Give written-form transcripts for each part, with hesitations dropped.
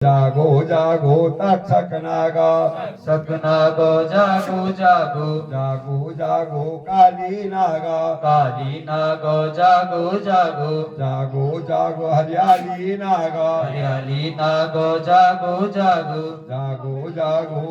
जागो जागो तक्षक नागा सकनागो जागो जागो जागो जागो काली नागा काली नागो जागो जागो जागो जागो हरियाली नागा हरियाली नागो जागो जागो जागो जागो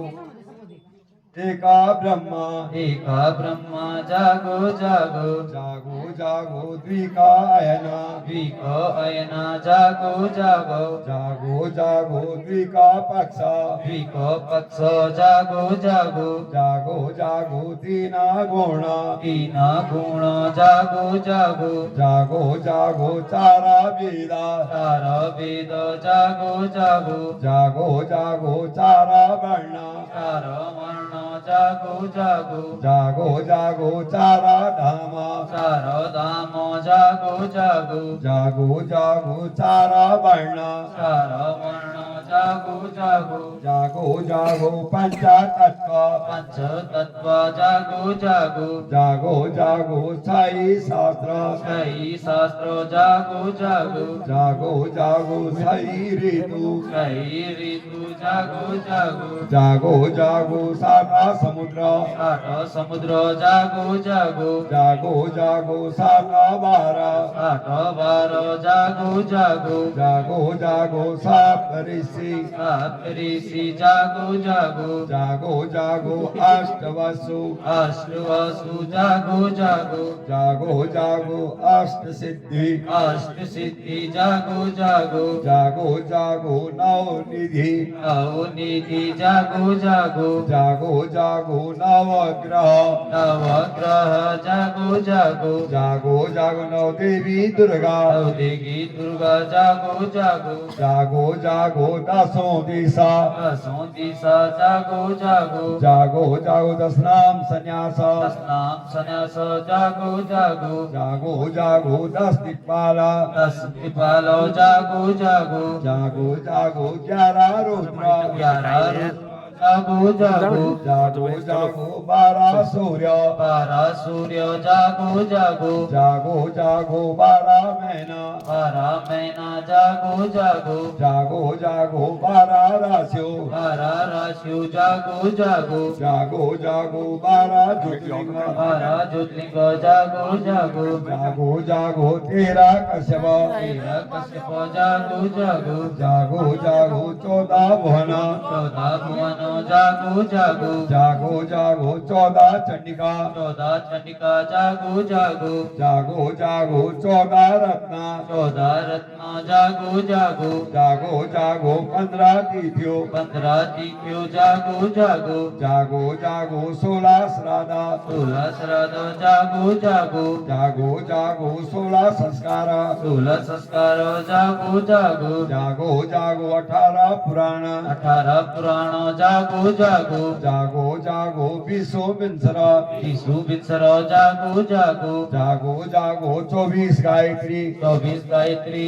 एका ब्रह्मा एका ब्रह्मा जागो जागो जागो जागो द्विका अयना द्विको अयना जागो जागो जागो जागो द्विका पक्षा द्विको पक्षो जागो जागो जागो जागो तीना गुणा तीना गुण जागो जागो जागो जागो चारा वेदा तारा वेद जागो जागो जागो जागो चारा वर्णा तारा वर्ण जागो जागो जागो जागो चारा धामा तारा धाम जागो जागो जागो जागो चारा वर्णा तारा वर्ण जागो जागो जागो जागो पंचतत्व पंच तत्व जागो जागो जागो जागो साई शास्त्र कई शास्त्र जागो जागो जागो जागो साई ऋतु कई ऋतु जागो जागो जागो जागो साता समुद्र आठ समुद्र जागो जागो जागो जागो साता बारा आठ बार जागो जागो जागो जागो सात ऋषि सात ऋषि जागो जागो जागो जागो अष्ट वसु अष्ट वसु जागो जागो जागो जागो अष्ट सिद्धि अष्ट सिद्धि जागो जागो जागो जागो नव निधि नव निधि जागो जागो जागो जागो नवग्रह नव ग्रह जागो जागो जागो जागो नव देवी दुर्गा नव देवी दुर्गा जागो जागो जागो जागो दसों दिशा दसों दिशा जागो जागो जागो जागो दस नाम संन्यास नाम सन्यास जागो जागो जागो जागो दस दिक्पाला दस पिपालो जागो जागो जागो जागो 11 रुद्र 11 जागो जागो जागो जागो 12 सूर्य बारह सूर्य जागो जागो जागो जागो 12 महीना 12 महीना जागो जागो जागो जागो 12 राशियों 12 राशियों जागो जागो जागो जागो 12 ज्योतिर्लिंग 12 ज्योतिर्लिंग जागो जागो जागो जागो 13 कश्यप 13 कश्यप जागो जागो जागो जागो 14 भुवन 14 भुवन जागो जागो जागो जागो 14 चंडिका 14 चंडिका जागो जागो जागो जागो 14 रत्न 14 रत्न जागो जागो जागो जागो 15 तिथियों 15 तिथियों जागो जागो जागो जागो 16 श्राद्ध 16 श्राद्ध जागो जागो जागो जागो 16 संस्कार 16 संस्कार जागो जागो जागो जागो 18 पुराण 18 पुराण जागो जागो जागो जागो 20 विंसर विष्णु बिसर जागो जागो जागो जागो 24 गायत्री 24 गायत्री